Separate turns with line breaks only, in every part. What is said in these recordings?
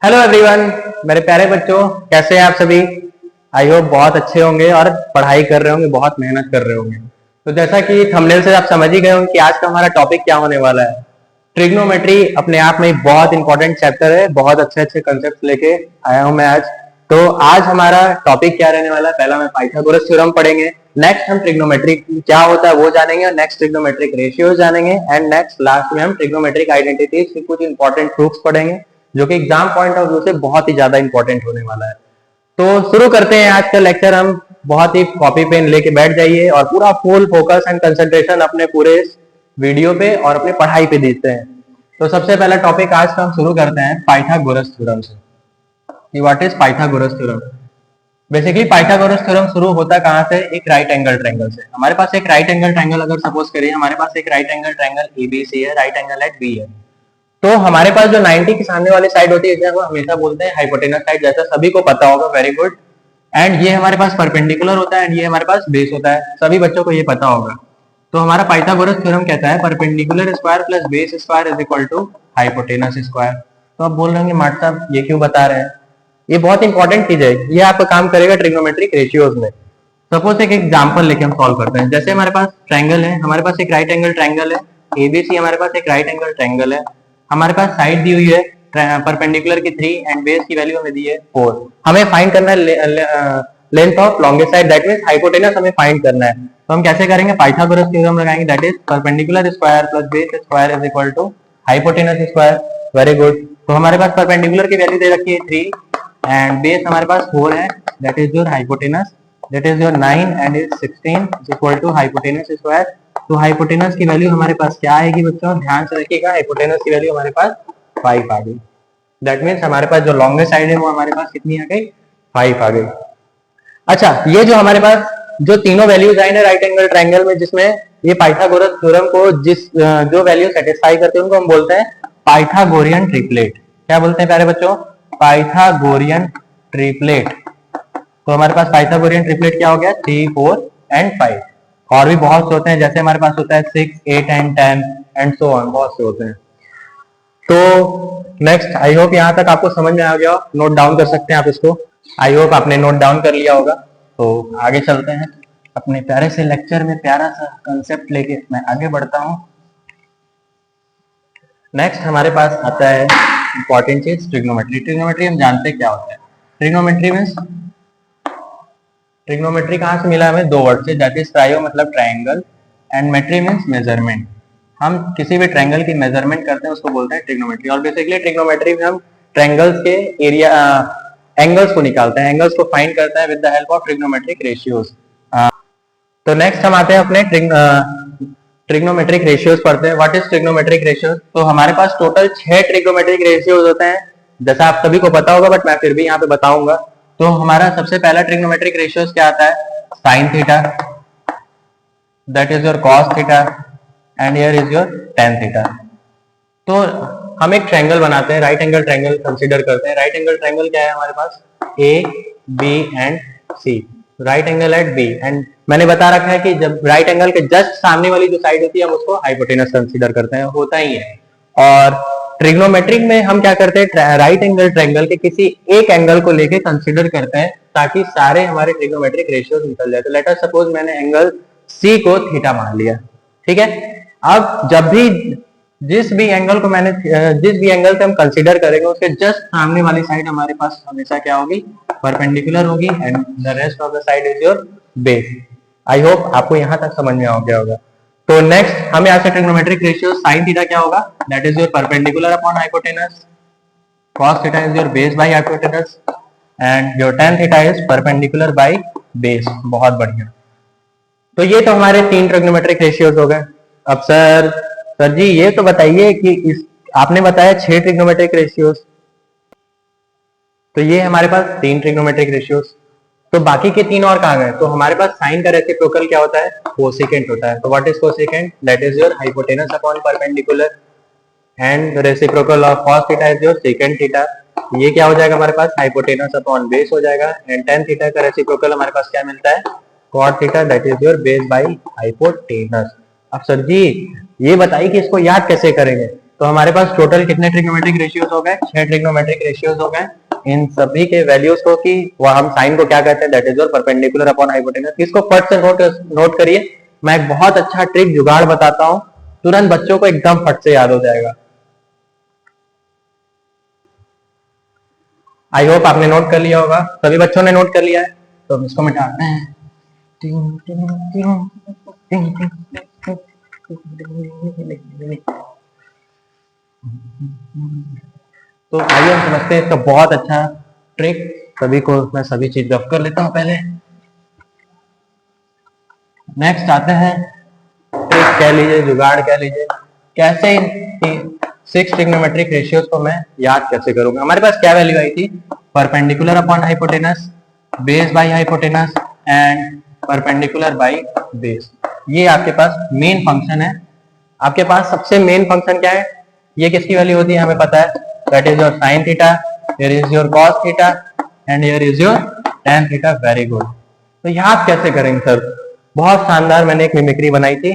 Hello everyone, मेरे प्यारे बच्चों, कैसे हैं आप सभी। आई होप बहुत अच्छे होंगे और पढ़ाई कर रहे होंगे, बहुत मेहनत कर रहे होंगे। तो जैसा कि थंबनेल से आप समझ ही गए होंगे कि आज का हमारा टॉपिक क्या होने वाला है। ट्रिग्नोमेट्री अपने आप में एक बहुत इंपॉर्टेंट चैप्टर है, बहुत अच्छे अच्छे कंसेप्ट लेके आया हूं मैं आज। तो आज हमारा टॉपिक क्या रहने वाला है, पहला मैं पाइथागोरस थ्योरम पढ़ेंगे, नेक्स्ट हम ट्रिग्नोमेट्री क्या होता है वो जानेंगे, और नेक्स्ट ट्रिग्नोमेट्रिक रेशियोज जानेंगे, एंड नेक्स्ट लास्ट में हम ट्रिग्नोमेट्रिक आइडेंटिटीज के कुछ इंपॉर्टेंट प्रूफ्स पढ़ेंगे जो कि एग्जाम पॉइंट ऑफ व्यू से बहुत ही ज्यादा इंपॉर्टेंट होने वाला है। तो शुरू करते हैं आज का लेक्चर। हम बहुत ही कॉपी पेन लेके बैठ जाइए और पूरा फुल फोकस एंड कंसंट्रेशन अपने पूरे वीडियो पे और अपने पढ़ाई पे देते हैं। तो सबसे पहला टॉपिक आज का हम शुरू करते हैं पाइथागोरस थ्योरम से। What is Pythagoras theorem? Basically Pythagoras theorem शुरू होता कहां से? एक राइट एंगल ट्रायंगल से। हमारे पास एक राइट एंगल ट्रायंगल, अगर सपोज करिए हमारे पास एक राइट एंगल ट्रायंगल एबीसी है, राइट एंगल एट बी है, तो हमारे पास जो 90 की सामने वाली साइड होती है वो हमेशा बोलते हैं हाइपोटेनस साइड, जैसा सभी को पता होगा, वेरी गुड। एंड ये हमारे पास परपेंडिकुलर होता है एंड ये हमारे पास बेस होता है, सभी बच्चों को ये पता होगा। तो हमारा पाइथागोरस थ्योरम कहता है perpendicular square plus base square is equal to hypotenuse square. तो आप बोल रहे होंगे मार्ट साहब ये क्यों बता रहे हैं? ये बहुत इंपॉर्टेंट चीज है, ये आपका काम करेगा ट्रिग्नोमेट्रिक रेशियोज में। सपोज एक एग्जांपल लेके हम सॉल्व करते हैं। जैसे हमारे पास ट्रायंगल है, हमारे पास एक राइट एंगल ट्रायंगल है एबीसी, हमारे पास एक राइट एंगल ट्रायंगल है, हमारे पास साइड दी हुई है परपेंडिकुलर की 3 एंड बेस की वैल्यू हमें दी है 4। हमें फाइंड करना है length of longest side, that means hypotenuse हमें फाइंड करना है। तो हम कैसे करेंगे? पाइथागोरस थ्योरम लगाएंगे, that is perpendicular square plus base square is equal to hypotenuse square. Very good. तो हमारे पास परपेंडिकुलर की वैल्यू दे रखी है 3 एंड बेस हमारे पास 4 है, that is your hypotenuse, that is your 9 and is 16 is equal to hypotenuse square. तो hypotenuse की वैल्यू हमारे पास क्या आएगी बच्चों? ध्यान से रखिएगा, हाइपोटेनस की वैल्यू हमारे पास 5 आ गई। दैट मीन्स हमारे पास जो लॉन्गेस्ट साइड है वो हमारे पास कितनी आ गई? 5 आ गई। अच्छा, ये जो हमारे पास जो तीनों वैल्यूज आई ना राइट एंगल ट्रायंगल में, जिसमें ये पाइथागोरस थ्योरम को जो वैल्यू सेटिस्फाई करते हैं उनको हम बोलते हैं पाइथागोरियन ट्रिपलेट। क्या बोलते हैं प्यारे बच्चों? Pythagorean triplet. तो हमारे पास पाइथागोरियन ट्रिपलेट क्या हो गया? 3, 4 एंड 5। और भी बहुत से होते हैं, जैसे हमारे पास होता है 6, 8 एंड 10 एंड सो ऑन, बहुत से होते हैं। तो नेक्स्ट, आई होप यहाँ तक आपको समझ में आ गया, नोट डाउन कर सकते हैं आप इसको। आई होप आपने नोट डाउन कर लिया होगा। तो आगे चलते हैं अपने प्यारे से लेक्चर में, प्यारा सा कंसेप्ट लेके मैं आगे बढ़ता हूँ। नेक्स्ट हमारे पास आता है इंपॉर्टेंट चीज ट्रिग्नोमेट्री। ट्रिग्नोमेट्री हम जानते हैं क्या होता है। ट्रिग्नोमेट्री मीन्स, ट्रिग्नोमेट्री कहाँ से मिला हमें? 2 वर्ड से, दैट इज ट्रायो मतलब ट्रायंगल एंड मेट्री मीन्स मेजरमेंट। हम किसी भी ट्रायंगल की मेजरमेंट करते हैं उसको बोलते हैं ट्रिग्नोमेट्री। और बेसिकली ट्रिग्नोमेट्री में हम ट्रायंगल्स के एरिया एंगल्स को निकालते हैं, एंगल्स को फाइंड करते हैं with the help of trigonometric ratios. तो नेक्स्ट हम आते हैं अपने ट्रिग्नोमेट्रिक रेशियोज पढ़ते हैं। What is trigonometric ratios? तो हमारे पास टोटल 6 ट्रिग्नोमेट्रिक रेशियोज होते हैं, जैसा आप सभी को पता होगा बट मैं फिर भी यहाँ पे बताऊंगा। तो हमारा सबसे पहला ट्रिग्नोमेट्रिक रेशियोज क्या आता है? Sine theta, that is your cos theta and here is your tan theta. तो हम एक ट्रायंगल बनाते हैं, राइट एंगल ट्रायंगल कंसीडर करते हैं। राइट एंगल ट्रायंगल क्या है हमारे पास? A, B and C, right angle at B. And मैंने बता रखा है कि जब राइट एंगल के जस्ट सामने वाली जो साइड होती है हम उसको हाइपोटेनस कंसीडर करते हैं, होता ही है। और ट्रिग्नोमेट्रिक में हम क्या करते हैं? राइट एंगल ट्रायंगल के किसी एक एंगल को लेके कंसीडर करते हैं ताकि सारे हमारे ट्रिग्नोमेट्रिक रेशियोज निकल जाए। तो लेट अस सपोज मैंने एंगल सी को थीटा मान लिया, ठीक है। अब जब भी जिस भी एंगल से हम कंसीडर करेंगे उसके जस्ट सामने वाली साइड हमारे पास हमेशा क्या होगी? परपेंडिकुलर होगी and the rest of the side is your base. I hope आपको यहाँ तक समझ में आ गया होगा। तो नेक्स्ट हम यहाँ से ट्रिग्नोमेट्रिक रेशियो साइन थीटा क्या होगा? That is your perpendicular upon hypotenuse, cos theta is your base by hypotenuse and your tan theta is perpendicular by base. बहुत बढ़िया। तो ये तो हमारे 3 ट्रिग्नोमेट्रिक रेशियोज हो गए। अब सर जी ये तो बताइए कि आपने बताया 6 ट्रिग्नोमेट्रिक रेशियोज, तो ये हमारे पास 3 ट्रिग्नोमेट्रिक रेशियोज, तो बाकी के 3 और कहाँ गए? तो हमारे पास साइन का रेसिप्रोकल क्या होता है? कोसेकेंट होता है। तो what is cosecant? That is your hypotenuse upon perpendicular and reciprocal of cos theta is your second theta. ये क्या हो जाएगा हमारे पास? हाइपोटेनस अपॉन बेस हो जाएगा एंड tan थीटा का रेसिप्रोकल हमारे पास क्या मिलता है? cot theta, that is your base by hypotenuse. अब सर जी ये बताइए कि इसको याद कैसे करेंगे? तो हमारे पास टोटल कितने ट्रिग्नोमेट्रिक रेशियोज हो गए? 6 ट्रिग्नोमेट्रिक रेशियोज हो गए। इन सभी के वैल्यूज को कि वो हम साइन को क्या कहते हैं, that is your perpendicular upon hypotenuse. इसको फट से नोट करिए। मैं एक बहुत अच्छा ट्रिक जुगाड़ बताता हूं, तुरंत बच्चों को एकदम फट से याद हो जाएगा। आई होप आपने नोट कर लिया होगा, सभी बच्चों ने नोट कर लिया है। तो हम इसको मिटाते हैं। तो आइए हम समझते हैं इसका बहुत अच्छा ट्रिक। सभी को मैं सभी चीज रफ कर लेता हूं पहले। नेक्स्ट आते हैं ट्रिक कह लीजिए, जुगाड़ कह लीजिए, कैसे इन 6 ट्रिग्नोमेट्रिक रेशियोज को मैं याद कैसे करूंगा। हमारे पास क्या वैल्यू आई थी? Perpendicular upon hypotenuse, base by hypotenuse and perpendicular by base. ये आपके पास मेन फंक्शन है। आपके पास सबसे मेन फंक्शन क्या है? ये किसकी वैल्यू होती है हमें पता है, that is your sine theta, here is your cos theta and here is your tan theta. Very good. तो याद कैसे करेंगे सर? बहुत शानदार, मैंने एक मिमिक्री बनाई थी।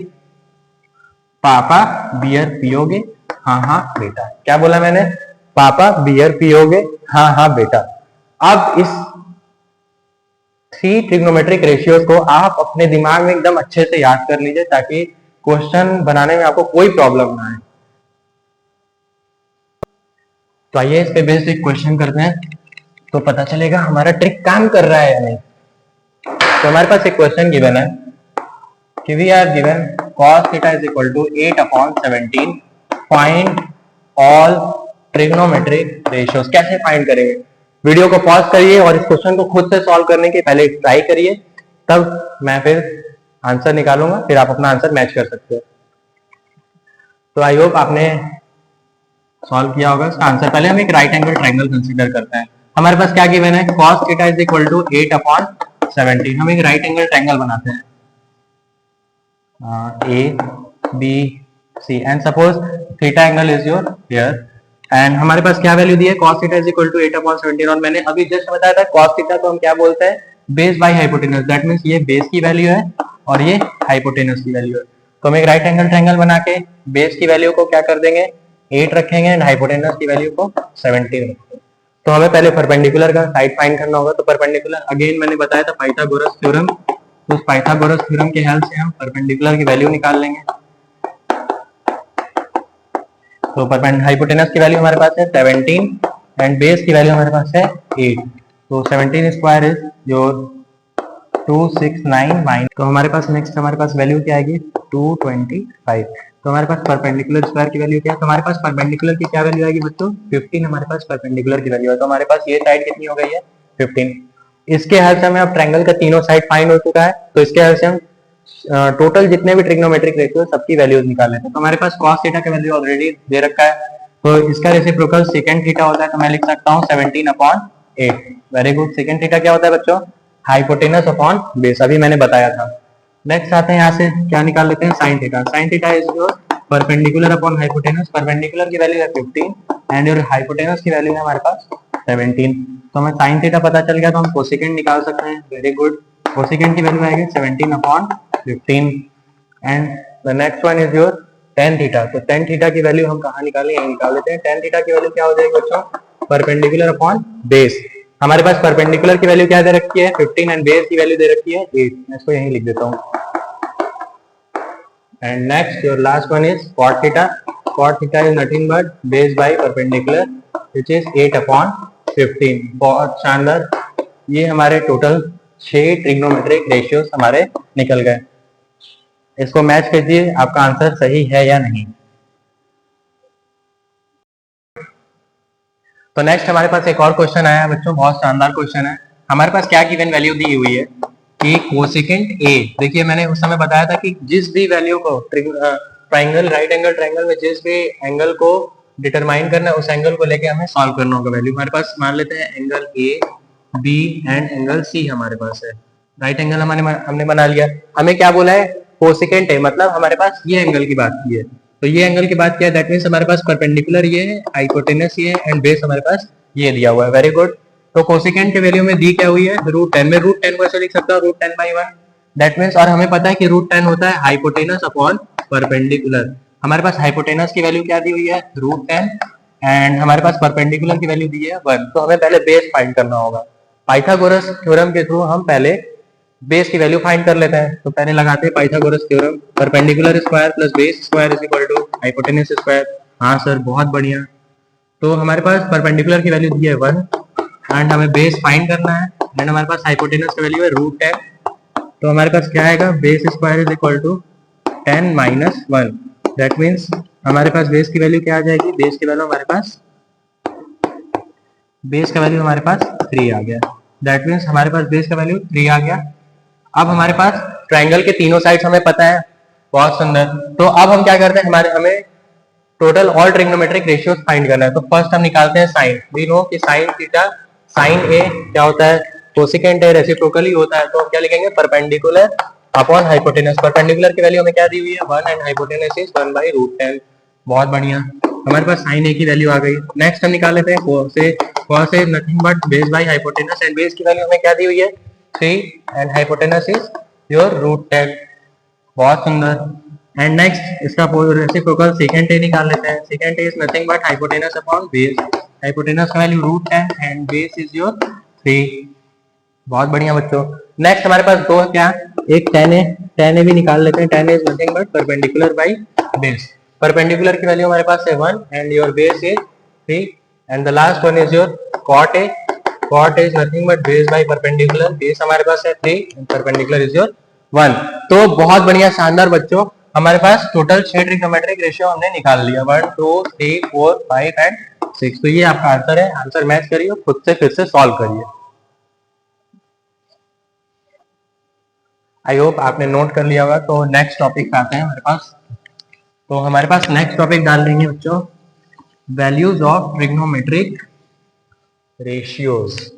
पापा बियर पियोगे? हाँ हाँ बेटा। क्या बोला मैंने? पापा बियर पियोगे? हाँ हाँ बेटा। अब इस 3 ट्रिग्नोमेट्रिक रेशियोज को आप अपने दिमाग में एकदम अच्छे से याद कर लीजिए, ताकि क्वेश्चन बनाने में आपको कोई प्रॉब्लम ना आए। तो आइए इस पे बेस्ड एक क्वेश्चन करते हैं, तो पता चलेगा हमारा ट्रिक काम कर रहा है या नहीं। तो हमारे पास एक क्वेश्चन गिवन है कि we are given cos theta is equal to 8/17, find all trigonometric ratios. कैसे फाइंड करेंगे? वीडियो को पॉज करिए और इस क्वेश्चन को खुद से सॉल्व करने के पहले ट्राई करिए, तब मैं फिर आंसर निकालूंगा, फिर आप अपना आंसर मैच कर सकते हैं। तो आई होप आपने सॉल्व किया होगा इसका आंसर। पहले हम एक राइट एंगल ट्रायंगल कंसीडर करते हैं। हमारे पास क्या गिवन है? cos theta is equal to 8/17। हम एक राइट एंगल ट्रायंगल बनाते हैं, A B C and suppose theta angle is your here and हमारे पास क्या वैल्यू दी है? cos theta is equal to 8/17 और मैंने अभी जस्ट बताया था cos थीटा को हम क्या बोलते हैं? Base by hypotenuse. That means ये बेस की वैल्यू है और ये हाइपोटेनस की वैल्यू है। तो हम एक राइट एंगल ट्रायंगल बना के बेस की वैल्यू को क्या कर देंगे? 8 रखेंगे एंड हाइपोटेनस की वैल्यू को 17 रखेंगे। तो हमें पहले परपेंडिकुलर का साइड फाइंड करना होगा। तो परपेंडिकुलर अगेन मैंने बताया था पाइथागोरस थ्योरम, तो उस पाइथागोरस थ्योरम के हेल्प से हम परपेंडिकुलर की वैल्यू निकाल लेंगे। तो हाइपोटेनस की वैल्यू हमारे पास है 17 एंड बेस की वैल्यू हमारे पास है 8। तो 17 स्क्वायर इज योर 269 माइनस, तो हमारे पास नेक्स्ट हमारे पास वैल्यू क्या आएगी? 225। तो हमारे पास परपेंडिकुलर स्क्वायर की वैल्यू क्या है? तो हमारे पास परपेंडिकुलर की क्या वैल्यू आएगी बच्चों? 15 हमारे पास परपेंडिकुलर की वैल्यू है। तो हमारे पास ये साइड कितनी हो गई है? 15। इसके हेल्प से हमें अब ट्रायंगल का तीनों साइड फाइंड हो चुका है। तो इसके हेल्प से हम टोटल जितने भी ट्रिग्नोमेट्रिक रेशियो सबकी वैल्यूज निकाल लेते हैं। तो हमारे पास cos थीटा का वैल्यू ऑलरेडी दे रखा है, तो इसका रेसिप्रोकल सेकंड थीटा होता है। तो मैं लिख सकता हूँ 17/8। Very good. सेकंड थीटा क्या होता है बच्चों? हाइपोटेनस अपॉन बेस, अभी मैंने बताया था। नेक्स्ट आते हैं, यहाँ से क्या निकाल लेते हैं? Sine theta. Sine theta is your perpendicular upon hypotenuse. Perpendicular की वैल्यू है 15 एंड योर हाइपोटेनस की वैल्यू है हमारे पास 17। तो हमें साइन थीटा पता चल गया, तो हम कोसेकेंड निकाल सकते हैं। Very good. कोसेकेंड की वैल्यू आएगी 17/15 and the next one is your tan theta. तो tan थीटा की वैल्यू हम कहाँ निकालें? यहीं निकाल लेते हैं। tan थीटा की वैल्यू क्या हो जाएगी बच्चों? Perpendicular upon base. हमारे पास परपेंडिकुलर की वैल्यू क्या दे रखी है? 15 एंड बेस की वैल्यू दे रखी है 8। मैं इसको यहीं लिख देता हूँ। And next your last one is cot theta. cot theta is nothing but base by perpendicular which is 8/15। बहुत शानदार। ये हमारे टोटल 6 ट्रिग्नोमेट्रिक रेशियोज हमारे निकल गए। इसको मैच कीजिए, आपका आंसर सही है या नहीं। तो नेक्स्ट हमारे पास एक और क्वेश्चन आया है बच्चों, बहुत शानदार क्वेश्चन है। हमारे पास क्या गिवन वैल्यू दी हुई है कि कोसेकेंट ए। देखिए मैंने उस समय बताया था कि जिस भी वैल्यू को ट्राइंगल, राइट एंगल ट्राइंगल में जिस भी एंगल को डिटरमाइन करना है, उस एंगल को लेके हमें सॉल्व करना होगा। वैल्यू हमारे पास मान लेते हैं angle A, B and angle C हमारे पास है। राइट एंगल हमने बना लिया। हमें क्या बोला है? कोसेकेंट ए, मतलब हमारे पास ये एंगल की बात की है। तो ये एंगल की बात किया, दैट मींस हमारे पास परपेंडिकुलर ये है, हाइपोटेनस ये है एंड बेस हमारे पास ये दिया हुआ है। Very good. तो कोसेकेंट के वैल्यू में दी क्या हुई है? √10 में √10 को ऐसे लिख सकता हूं, √10/1। दैट मींस, और हमें पता है कि √10 होता है हाइपोटेनस अपॉन परपेंडिकुलर। हमारे पास हाइपोटेनस की वैल्यू क्या दी हुई है, √10, एंड हमारे पास परपेंडिकुलर की वैल्यू दी है 1। तो हमें पहले बेस फाइंड करना होगा। पाइथागोरस थ्योरम के थ्रू हम पहले बेस की वैल्यू फाइंड कर लेते हैं। तो पहले लगाते हैं Pythagoras theorem, perpendicular square plus base square is equal to hypotenuse square. हाँ सर, बहुत बढ़िया। तो हमारे पास परपेंडिकुलर की वैल्यू दी है 1 एंड हमें बेस फाइंड करना है, एंड हमारे पास हाइपोटेनस की वैल्यू है √10। तो हमारे पास क्या आएगा, base square is equal to 10 minus 1। That means हमारे पास बेस की वैल्यू क्या आ जाएगी, बेस की वैल्यू हमारे पास 3 आ गया। दैट मीन्स हमारे पास बेस का वैल्यू 3 आ गया। अब हमारे पास ट्राइंगल के तीनों साइड्स हमें पता है, बहुत सुंदर। तो अब हम क्या करते हैं, हमें total all trigonometric ratios find करना है। तो फर्स्ट हम निकालते हैं साइन। वी नो कि साइन थीटा, साइन ए क्या होता है, कोसेकेंट है, रेसिप्रोकली होता है। तो हम क्या लिखेंगे, परपेंडिकुलर अपॉन हाइपोटेनस। परपेंडिकुलर की वैल्यू हमें क्या दी हुई है 1 एंड हाइपोटेनस इज 1/√10। बहुत बढ़िया, हमारे पास साइन ए की वैल्यू आ गई। नेक्स्ट हम निकाल लेते हैं cos A nothing but base by hypotenuse, and base की वैल्यू हमें क्या दी हुई है 3 एंड हाइपोटेनस इज योर √10। बहुत सुंदर। एंड नेक्स्ट इसका रेसिप्रोकल सेकंड ए निकाल लेते हैं। Secant A is nothing but hypotenuse upon base. Hypotenuse का value √10 and base is your 3। बहुत बढ़िया बच्चों। नेक्स्ट हमारे पास दो है, क्या, एक tan ए भी निकाल लेते हैं। tan A is nothing but perpendicular by base. Perpendicular की वैल्यू हमारे पास है 1 and your base is 3 and the last one is your cot A. cot A is nothing but base by perpendicular. Base हमारे पास है 3 and perpendicular is your 1। तो बहुत बढ़िया, शानदार बच्चों, हमारे पास टोटल 6 ट्रिग्नोमेट्रिक रेशियो हमने निकाल लिया, 1 2 3 4 5 एंड 6। तो ये आपका आंसर है। आंसर मैच करिए, खुद से फिर से सॉल्व करिए। आई होप आपने नोट कर लिया होगा। तो नेक्स्ट टॉपिक पे आते हैं हमारे पास। तो हमारे पास नेक्स्ट टॉपिक डाल देंगे बच्चों, वैल्यूज ऑफ ट्रिग्नोमेट्रिक रेशियोज।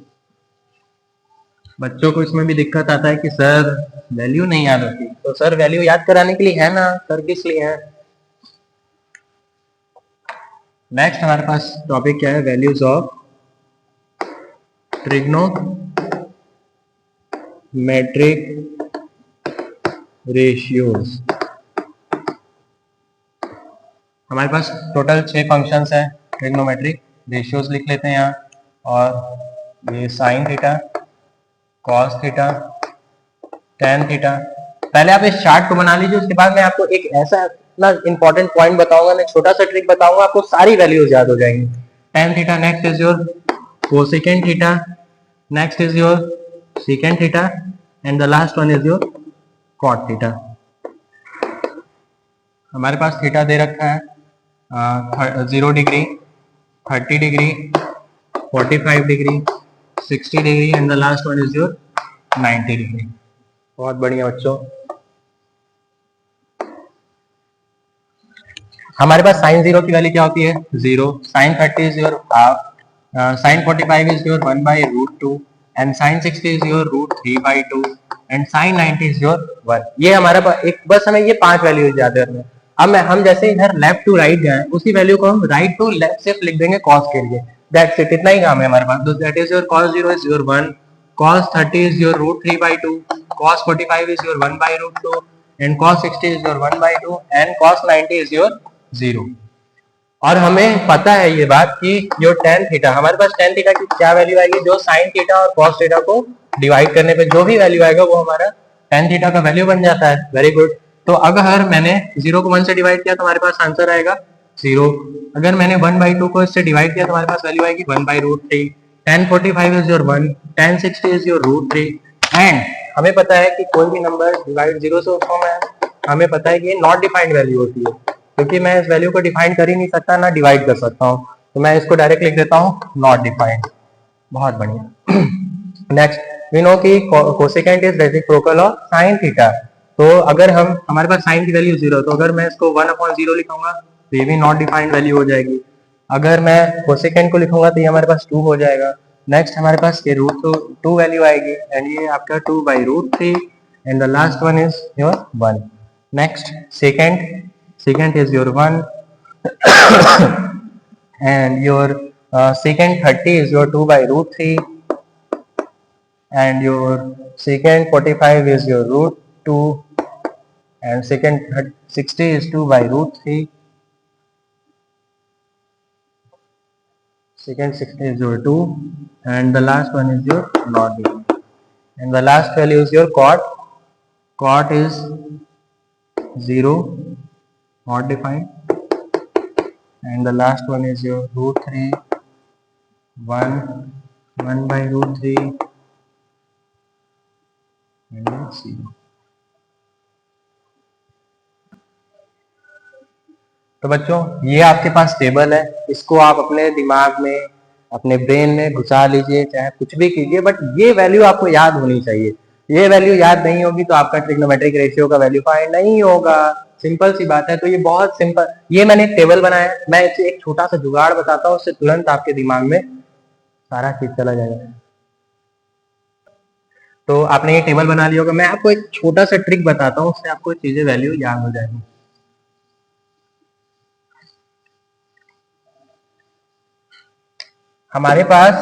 बच्चों को इसमें भी दिक्कत आता है कि सर वैल्यू नहीं याद होती। तो सर वैल्यू याद कराने के लिए है ना, सर किस लिए है। नेक्स्ट हमारे पास टॉपिक क्या है, वैल्यूज ऑफ ट्रिग्नोमेट्रिक रेशियोज। हमारे पास टोटल 6 फंक्शंस हैं ट्रिग्नोमेट्रिक रेशियोज, लिख लेते हैं यहाँ। और ये sine theta, cos theta, tan theta. पहले आप इस चार्ट को बना लीजिए, उसके बाद मैं आपको एक ऐसा ना इंपॉर्टेंट पॉइंट बताऊंगा, मैं छोटा सा ट्रिक बताऊंगा, आपको सारी वैल्यूज याद हो जाएंगी। tan theta, next is your cosecant theta, next is your secant theta and the last one is your cot theta. हमारे पास थीटा दे रखा है 0 degree, 30 degree, 45 degree, 60 degree and the last one is your 90 degree. बहुत बढ़िया बच्चों। हमारे पास sign 0 की वैल्यू क्या होती है 0, sine 30 is your half, sine 45 is your 1/√2 and sine 60 is your √3/2 and sine 90 is your 1। ये हमारा एक, बस हमें ये 5 वैल्यू याद रखना है। अब हम जैसे इधर लेफ्ट टू राइट गए, उसी वैल्यू को हम राइट टू लेफ्ट सिर्फ लिख देंगे कॉस के लिए। दैट्स इट, इतना ही काम है हमारे पास। तो that is your cos 0 is your 1, cos 30 is your √3/2, cos 45 is your 1/√2 and cos 60 is your 1/2 and cos 90 is your 0। और हमें पता है ये बात कि जो tan थीटा, हमारे पास tan थीटा की क्या वैल्यू आएगी, जो sin थीटा और cos थीटा को डिवाइड करने पे जो भी वैल्यू आएगा वो हमारा tan थीटा का वैल्यू बन जाता है। Very good. तो अगर मैंने 0 को 1 से डिवाइड किया तो हमारे पास आंसर आएगा 0। अगर मैंने 1/2 को इससे डिवाइड किया तो हमारे पास वैल्यू आएगी 1/√3। tan 45 is your 1, tan 60 is your √3 and हमें पता है कि कोई भी नंबर डिवाइड 0 से उसको हमें पता है कि ये नॉट डिफाइंड वैल्यू होती है, क्योंकि मैं इस वैल्यू को डिफाइन कर ही नहीं सकता ना डिवाइड कर सकता हूँ। तो मैं इसको डायरेक्ट लिख देता हूँ नॉट डिफाइंड। बहुत बढ़िया। नेक्स्ट वी नो कि cosecant is reciprocal of sine theta. तो अगर हमारे पास साइन की वैल्यू 0, तो अगर मैं इसको 1/0 लिखूंगा तो ये भी नॉट डिफाइंड वैल्यू हो जाएगी। अगर मैं कोसेकेंट को लिखूंगा तो ये हमारे पास 2 हो जाएगा। नेक्स्ट हमारे पास ये √2 वैल्यू आएगी एंड ये आपका 2/√3 and the last one is your 1। Next second is your 1 and your second 30 is your 2/√3 and your second 45 is your √2 and second 60 is 2/√3 secant 60 is your 2 and the last one is your not defined, and the last value is your cot is 0 not defined, and the last one is your root 3 1 1 by root 3 and 0. तो बच्चों ये आपके पास table है, इसको आप अपने दिमाग में अपने ब्रेन में घुसा लीजिए, चाहे कुछ भी कीजिए, बट ये वैल्यू आपको याद होनी चाहिए। ये वैल्यू याद नहीं होगी तो आपका ट्रिग्नोमेट्रिक रेशियो का वैल्यू फाइंड नहीं होगा। सिंपल सी बात है। तो ये बहुत सिंपल, ये मैंने एक टेबल बनाया, मैं इसे एक छोटा सा जुगाड़ बताता हूँ, उससे तुरंत आपके दिमाग में सारा चीज चला जाएगा। तो आपने ये टेबल बना लिया होगा, मैं आपको एक छोटा सा ट्रिक बताता हूँ, उससे आपको चीजें वैल्यू याद हो जाएगी। हमारे पास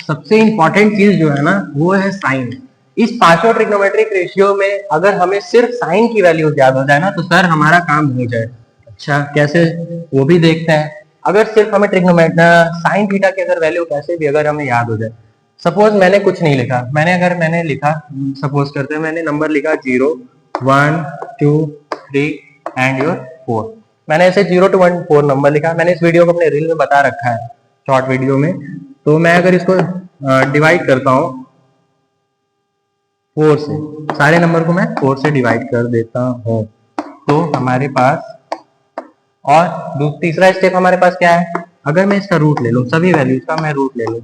सबसे इंपॉर्टेंट चीज जो है ना वो है साइन। इस पांचों ट्रिग्नोमेट्रिक रेशियो में अगर हमें सिर्फ साइन की वैल्यू याद हो जाए ना तो सर हमारा काम हो जाए। अच्छा कैसे, वो भी देखते हैं। अगर सिर्फ हमें साइन थीटा की अगर वैल्यू कैसे भी अगर हमें याद हो जाए, सपोज मैंने कुछ नहीं लिखा, मैंने लिखा, सपोज करते हैं मैंने नंबर लिखा 0 1 2 3 एंड योर 4, मैंने ऐसे 0 to 1 4 नंबर लिखा। मैंने इस वीडियो को अपने रील में बता रखा है, शॉर्ट वीडियो में। तो मैं अगर इसको डिवाइड करता हूँ 4 से, सारे नंबर को मैं 4 से डिवाइड कर देता हूँ, तो हमारे पास, और तीसरा स्टेप हमारे पास क्या है, अगर मैं इसका रूट ले लूँ, सभी वैल्यूज का मैं रूट ले लूँ,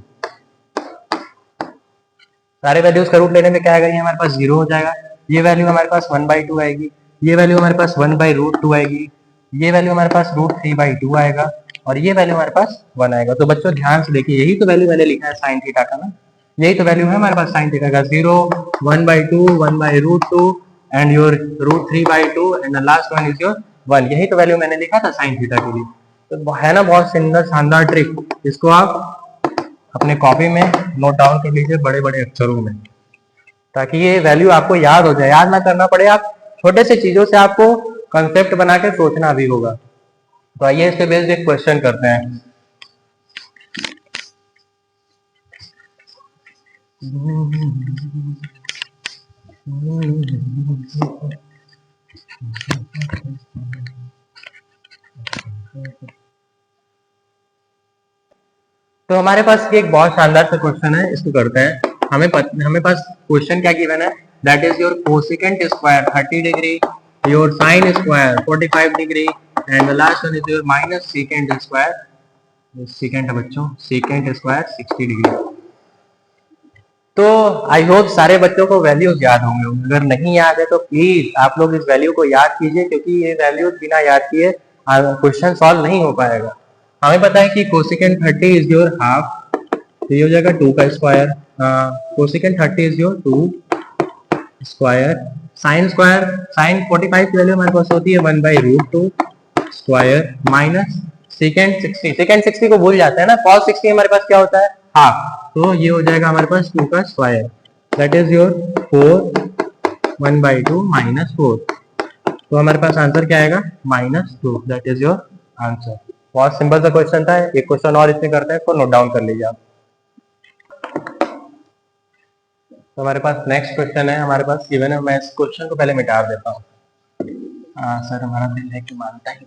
सारे वैल्यूज का रूट लेने में क्या आएगा, ये हमारे पास 0 हो जाएगा। ये वैल्यू हमारे पास 1/2 आएगी, ये वैल्यू हमारे पास 1/√2 आएगी, ये वैल्यू हमारे पास √3/2 आएगा, और ये वैल्यू हमारे पास 1 आएगा। तो बच्चों ध्यान से देखिए, यही तो वैल्यू मैंने लिखा है साइन थीटा का ना, यही तो वैल्यू है हमारे पास साइन थीटा का, 0 1/2 1/√2 and your √3/2 and the last one is your 1। यही तो वैल्यू मैंने लिखा था साइन थीटा के लिए। तो है ना बहुत सुंदर शानदार ट्रिक, इसको आप अपने कॉपी में नोट डाउन कर लीजिए बड़े बड़े अक्षरों में, ताकि ये वैल्यू आपको याद हो जाए, याद ना करना पड़े। आप छोटे से चीजों से आपको कंसेप्ट बना के सोचना भी होगा। तो आइए इसके बेस्ड एक क्वेश्चन करते हैं। तो हमारे पास ये एक बहुत शानदार सा क्वेश्चन है, इसको करते हैं। हमें पास क्वेश्चन क्या गिवन है, that is your cosecant square 30 degree, your sine square 45 degree and the last one is your minus secant square, secant है बच्चों, सेकेंट स्क्वायर 60 डिग्री। तो आई होप सारे बच्चों को वैल्यूज याद होंगे, अगर नहीं याद है तो प्लीज आप लोग इस वैल्यू को याद कीजिए, क्योंकि ये वैल्यूज बिना याद किए क्वेश्चन सॉल्व नहीं हो पाएगा। हमें पता है कि कोसेकेंट 30 इज योर हाफ, तो ये हो जाएगा 2 का square, cosecant 30 is your 2 square, sine 45 की वैल्यू हमारे पास होती है 1/√2 स्क्वायर माइनस सेकेंड 60 को भूल जाते हैं ना, cos 60 हमारे पास क्या होता है हाफ, तो ये हो जाएगा हमारे पास 2 का square, that is your 4 1/2 minus 4। तो हमारे पास आंसर क्या आएगा -2, दैट इज योर आंसर। बहुत सिंपल सा क्वेश्चन था। एक क्वेश्चन और इसमें करते हैं, इसको नोट डाउन कर लीजिए आप। तो हमारे पास नेक्स्ट क्वेश्चन है, हमारे पास गिवन है, मैं इस क्वेश्चन को पहले मिटा देता हूँ। सर हमारा दिल है कि मानता ही।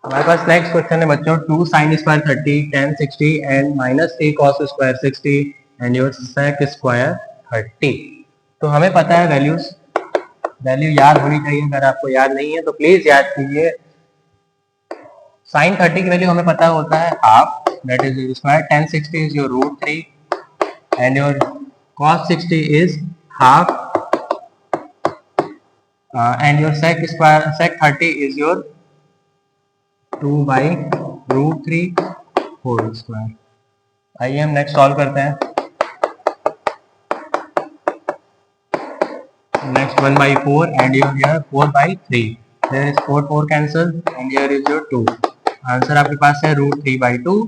हमारे पास नेक्स्ट क्वेश्चन है बच्चों, 2 sin square 30 tan 60 and -3 cos square 60 and your sec square 30। तो हमें पता है वैल्यू याद होनी चाहिए, अगर आपको याद नहीं है तो प्लीज याद कीजिए। sin 30 की वैल्यू हमें पता होता है half, that is your square, tan 60 is your √3 and your cos 60 is half and your sec 30 is your 2/√3 whole square. आइए हम नेक्स्ट सॉल्व करते हैं। Next 1/4 and your here 4/3, there is 4 cancel and here is your 2। Answer आपके पास है √3/2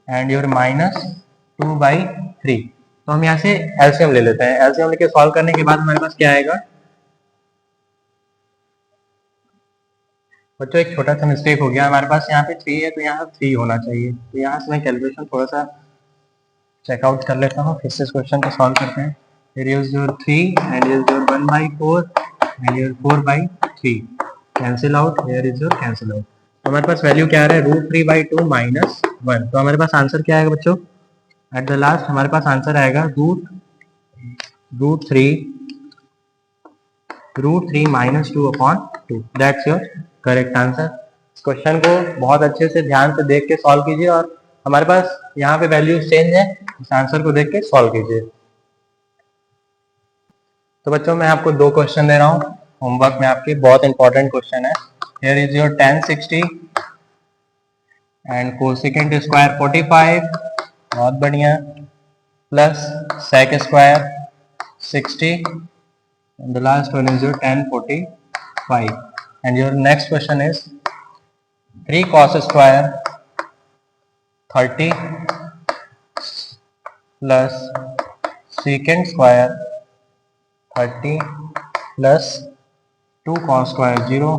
and your -2/3। तो हम यहाँ से एलसीएम ले लेते हैं। एलसीएम लेके सॉल्व करने के बाद हमारे पास क्या आएगा, बच्चों एक छोटा सा मिस्टेक हो गया, हमारे पास यहाँ पे 3 है तो यहाँ 3 होना चाहिए, तो यहाँ से मैं कैलकुलेशन थोड़ा सा चेकआउट कर लेता हूँ, फिर से इस क्वेश्चन को सॉल्व करते हैं। Here is your 3 and here is your 1/4 and here 4/3 cancel out, here is your cancel out. तो हमारे पास वैल्यू क्या आ रहा है, √3/2 माइनस 1। तो हमारे पास आंसर क्या आएगा बच्चों, एट द लास्ट हमारे पास आंसर आएगा √3 minus 2/2। That's your correct answer. इस क्वेश्चन को बहुत अच्छे से ध्यान से देख के सॉल्व कीजिए, और हमारे पास यहाँ पे वैल्यू चेंज है, इस आंसर को देख के सॉल्व कीजिए। तो बच्चों मैं आपको 2 क्वेश्चन दे रहा हूँ होमवर्क में, आपके बहुत इंपॉर्टेंट क्वेश्चन है। Here is your tan 60 and cosecant square 45, बहुत बढ़िया, plus sec square 60 and the last one is your tan 45 and your next question is 3 cos square 30 plus secant square 30 plus 2 cos square 0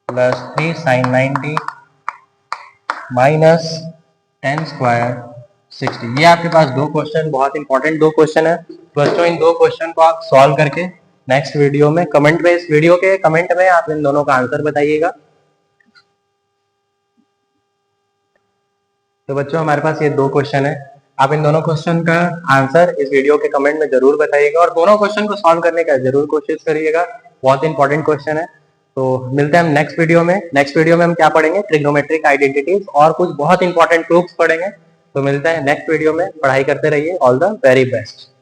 plus 3 sin 90 minus 10 square 60। ये आपके पास 2 question, बहुत important 2 question है। बच्चों इन 2 question को आप solve करके next video में comment में, इस वीडियो के कमेंट में आप इन दोनों का आंसर बताइएगा। तो बच्चों हमारे पास ये 2 क्वेश्चन है, आप इन दोनों क्वेश्चन का आंसर इस वीडियो के कमेंट में जरूर बताइएगा, और दोनों क्वेश्चन को सॉल्व करने का जरूर कोशिश करिएगा, बहुत इंपॉर्टेंट क्वेश्चन है। तो मिलते हैं हम नेक्स्ट वीडियो में। नेक्स्ट वीडियो में हम क्या पढ़ेंगे, ट्रिग्नोमेट्रिक आइडेंटिटीज और कुछ बहुत इंपॉर्टेंट प्रूफ्स पढ़ेंगे। तो मिलते हैं नेक्स्ट वीडियो में, पढ़ाई करते रहिए, ऑल द वेरी बेस्ट।